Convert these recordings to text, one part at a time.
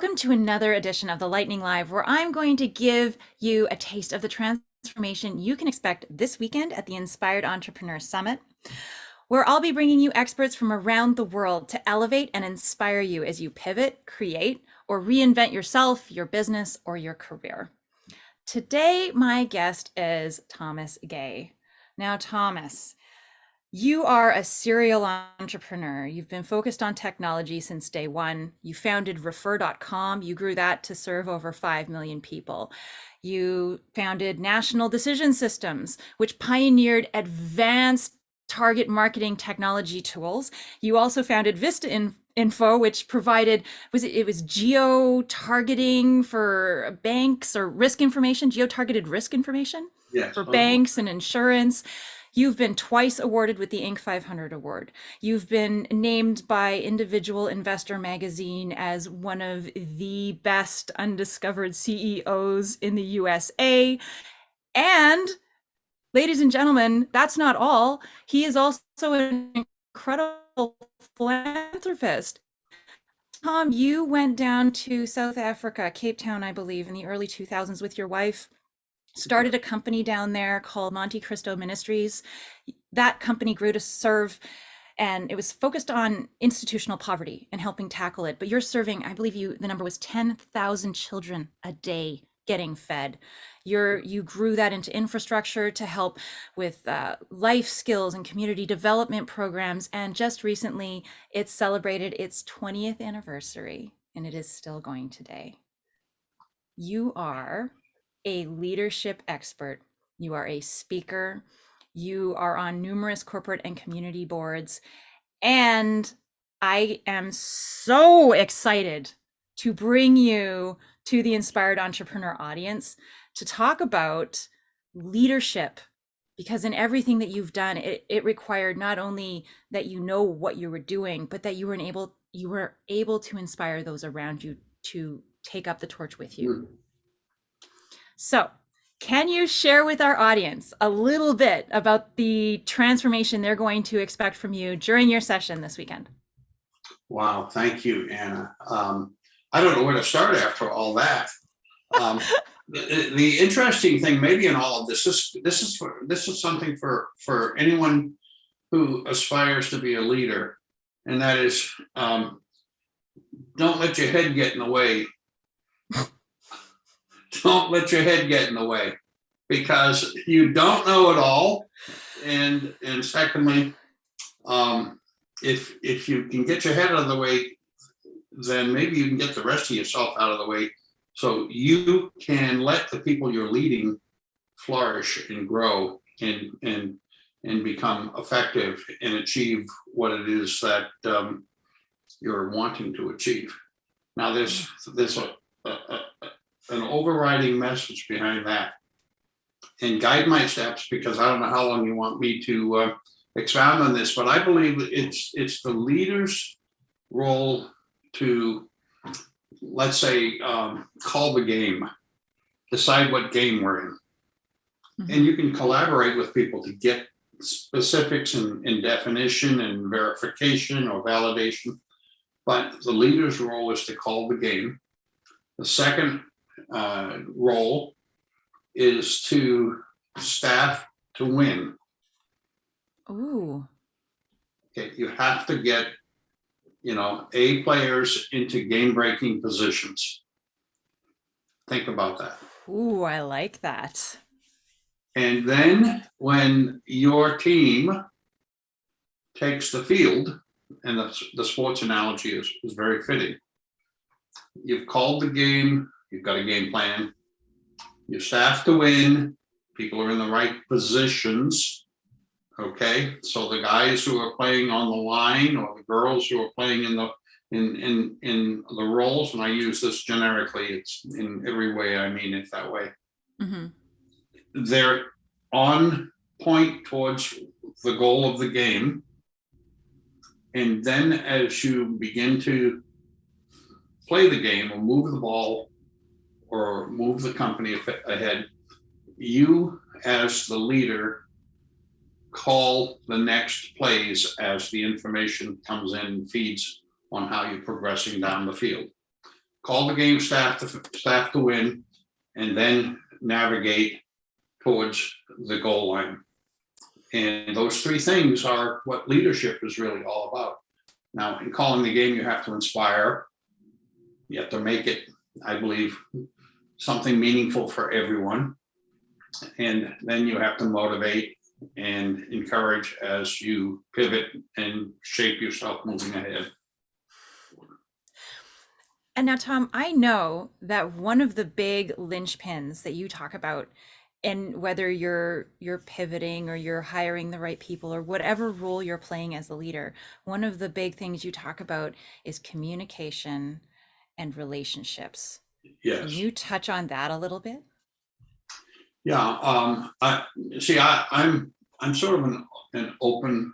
Welcome to another edition of the Lightning Live, where I'm going to give you a taste of the transformation you can expect this weekend at the Inspired Entrepreneur Summit, where I'll be bringing you experts from around the world to elevate and inspire you as you pivot, create, or reinvent yourself, your business, or your career. Today, my guest is Thomas Gay. Now, Thomas, you are a serial entrepreneur. You've been focused on technology since day one. You founded Refer.com. You grew that to serve over 5 million people. You founded National Decision Systems, which pioneered advanced target marketing technology tools. You also founded Vista Info, which provided, it was geo-targeting for banks or risk information, geo-targeted risk information Yes. for banks and insurance. You've been twice awarded with the Inc. 500 award. You've been named by Individual Investor magazine as one of the best undiscovered CEOs in the USA. And ladies and gentlemen, that's not all. He is also an incredible philanthropist. Tom, you went down to South Africa, Cape Town, I believe, in the early 2000s with your wife, started a company down there called Monte Cristo Ministries. That company grew to serve, and it was focused on institutional poverty and helping tackle it. But you're serving, I believe the number was 10,000 children a day getting fed. You grew that into infrastructure to help with life skills and community development programs. And just recently, it celebrated its 20th anniversary, and it is still going today. You are a leadership expert. You are a speaker. You are on numerous corporate and community boards. And I am so excited to bring you to the Inspired Entrepreneur audience to talk about leadership, because in everything that you've done, it required not only that you know what you were doing, but that you were able to inspire those around you to take up the torch with you. So, can you share with our audience a little bit about the transformation they're going to expect from you during your session this weekend? Wow, thank you, Anna. I don't know where to start after all that. The interesting thing, maybe in all of this is something for anyone who aspires to be a leader, and that is, don't let your head get in the way. Don't let your head get in the way, because you don't know it all. And secondly, if you can get your head out of the way, then maybe you can get the rest of yourself out of the way, so you can let the people you're leading flourish and grow and become effective and achieve what it is that you're wanting to achieve. Now, there's an overriding message behind that, and guide my steps, because I don't know how long you want me to expound on this, but I believe it's the leader's role to, let's say, call the game, decide what game we're in. Mm-hmm. And you can collaborate with people to get specifics and definition and verification or validation, but the leader's role is to call the game. The second role is to staff to win. Ooh. Okay, you have to get, A players into game-breaking positions. Think about that. Ooh, I like that. And then when your team takes the field, and the sports analogy is very fitting. You've called the game, you've got a game plan, you staff to win, people are in the right positions, okay? So the guys who are playing on the line, or the girls who are playing in the roles, and I use this generically, it's in every way I mean it that way. Mm-hmm. They're on point towards the goal of the game. And then as you begin to play the game or move the ball or move the company ahead, you as the leader call the next plays as the information comes in and feeds on how you're progressing down the field. call the game, staff to win, and then navigate towards the goal line. And those three things are what leadership is really all about. Now, in calling the game, you have to inspire. You have to make it, I believe, something meaningful for everyone. And then you have to motivate and encourage as you pivot and shape yourself moving ahead. And now, Tom, I know that one of the big linchpins that you talk about, and whether you're pivoting or you're hiring the right people or whatever role you're playing as a leader, one of the big things you talk about is communication and relationships. Yes. Can you touch on that a little bit? Yeah. I'm sort of an open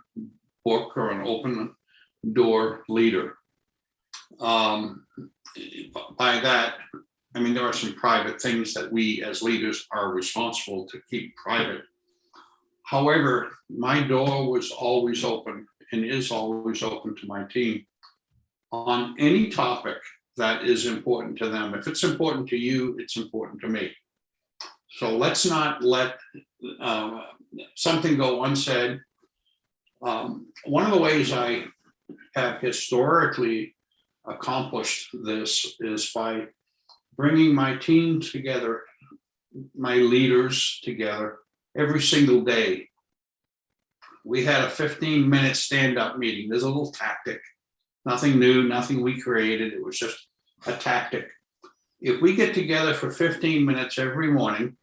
book or an open door leader. By that, I mean, there are some private things that we as leaders are responsible to keep private. However, my door was always open and is always open to my team on any topic that is important to them. If it's important to you, it's important to me. So let's not let something go unsaid. One of the ways I have historically accomplished this is by bringing my team together, my leaders together every single day. We had a 15-minute stand-up meeting. There's a little tactic, nothing new, nothing we created. It was just a tactic. If we get together for 15 minutes every morning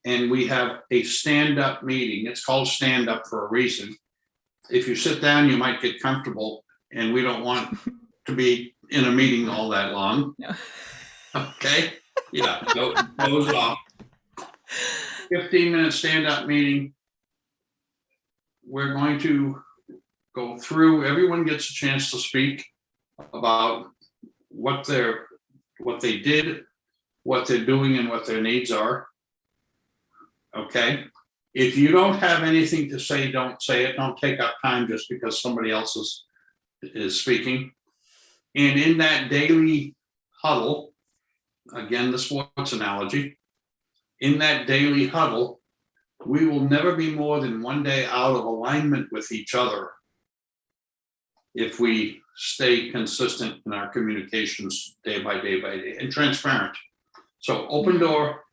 and we have a stand-up meeting, it's called stand-up for a reason. If you sit down, you might get comfortable, and we don't want to be in a meeting all that long. No. Okay, yeah, goes off. 15-minute stand-up meeting. We're going to go through, everyone gets a chance to speak about what they did, what they're doing, and what their needs are. Okay, if you don't have anything to say, don't say it. Don't take up time just because somebody else is speaking. And in that daily huddle, again, the sports analogy, in that daily huddle, we will never be more than one day out of alignment with each other if we stay consistent in our communications day by day by day and transparent. So open door,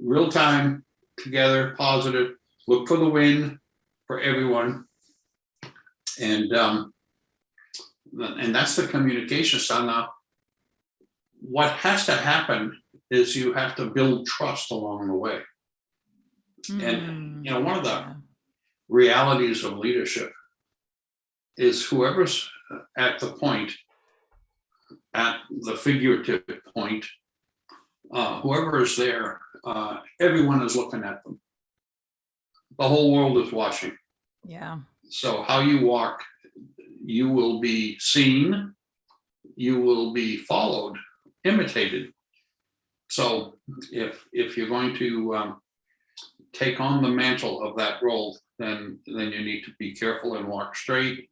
real time, together, positive, look for the win for everyone. And that's the communication style. Now, what has to happen is you have to build trust along the way. And, one of the realities of leadership is whoever's at the point, at the figurative point, whoever is there, everyone is looking at them. The whole world is watching. Yeah. So how you walk, you will be seen, you will be followed, imitated. So if you're going to take on the mantle of that role, then you need to be careful and walk straight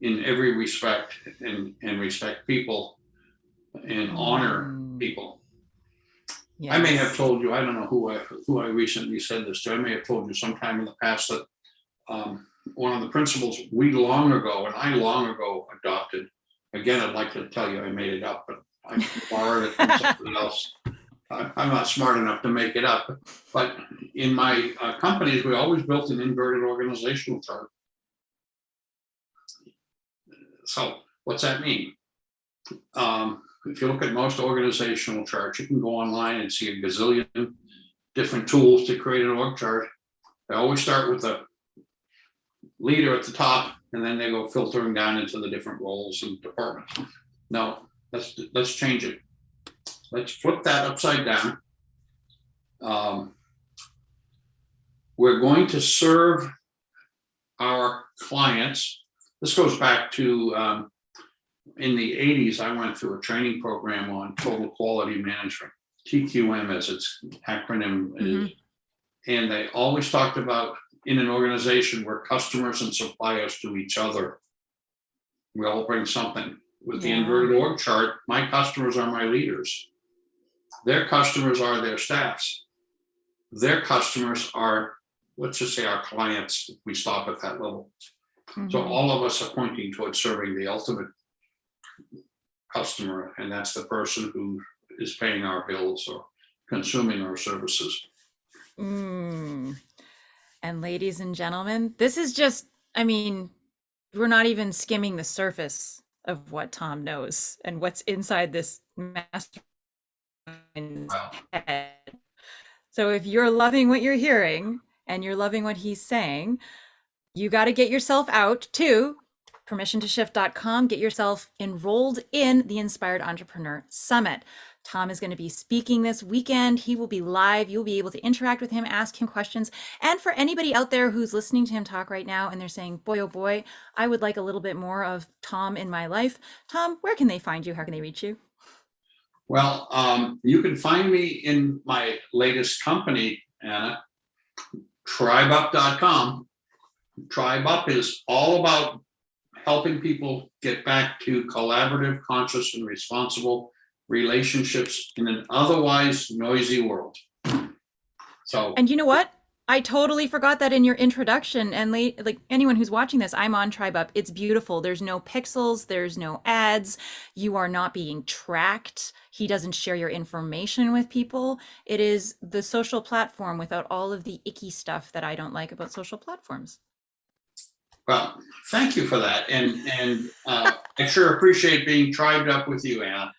in every respect, and respect people and honor people. Yes. I may have told you, I don't know who I recently said this to. I may have told you sometime in the past that one of the principles we long ago adopted. Again, I'd like to tell you I made it up, but I borrowed it from somebody else. I'm not smart enough to make it up. But in my companies, we always built an inverted organizational chart. So what's that mean? If you look at most organizational charts, you can go online and see a gazillion different tools to create an org chart. They always start with the leader at the top, and then they go filtering down into the different roles and departments. No, let's change it. Let's flip that upside down. We're going to serve our clients. This goes back to in the 80s, I went through a training program on total quality management, TQM as its acronym is. And they always talked about, in an organization, we're customers and suppliers to each other. We all bring something. with the Yeah. inverted org chart, my customers are my leaders. Their customers are their staffs. Their customers are, let's just say, our clients, if we stop at that level. So Mhm. all of us are pointing towards serving the ultimate customer, and that's the person who is paying our bills or consuming our services. Mm. And ladies and gentlemen, this is just, I mean, we're not even skimming the surface of what Tom knows and what's inside this mastermind's Well, head. So if you're loving what you're hearing and you're loving what he's saying, you got to get yourself out to permissiontoshift.com. Get yourself enrolled in the Inspired Entrepreneur Summit. Tom is going to be speaking this weekend. He will be live. You'll be able to interact with him, ask him questions. And for anybody out there who's listening to him talk right now and they're saying, boy, oh boy, I would like a little bit more of Tom in my life. Tom, where can they find you? How can they reach you? you can find me in my latest company, Anna, tribeup.com. Tribe Up is all about helping people get back to collaborative, conscious, and responsible relationships in an otherwise noisy world. So, And you know what? I totally forgot that in your introduction. And like anyone who's watching this, I'm on Tribe Up. It's beautiful. There's no pixels, there's no ads. You are not being tracked. He doesn't share your information with people. It is the social platform without all of the icky stuff that I don't like about social platforms. well, thank you for that, and I sure appreciate being tribed up with you, Anna.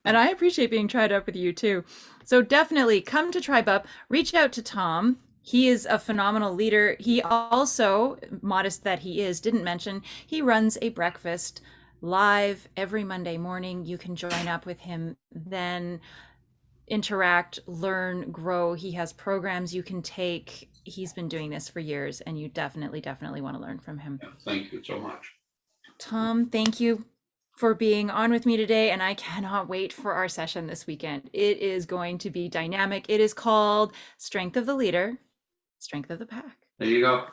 And I appreciate being tried up with you too. So definitely come to Tribe Up, reach out to Tom. He is a phenomenal leader. He also, modest that he is, didn't mention, he runs a breakfast live every Monday morning. You can join up with him then, interact, learn, grow. He has programs you can take. He's been doing this for years, and you definitely, definitely want to learn from him. Yeah, thank you so much. Tom, thank you for being on with me today, and I cannot wait for our session this weekend. It is going to be dynamic. It is called Strength of the Leader, Strength of the Pack. There you go.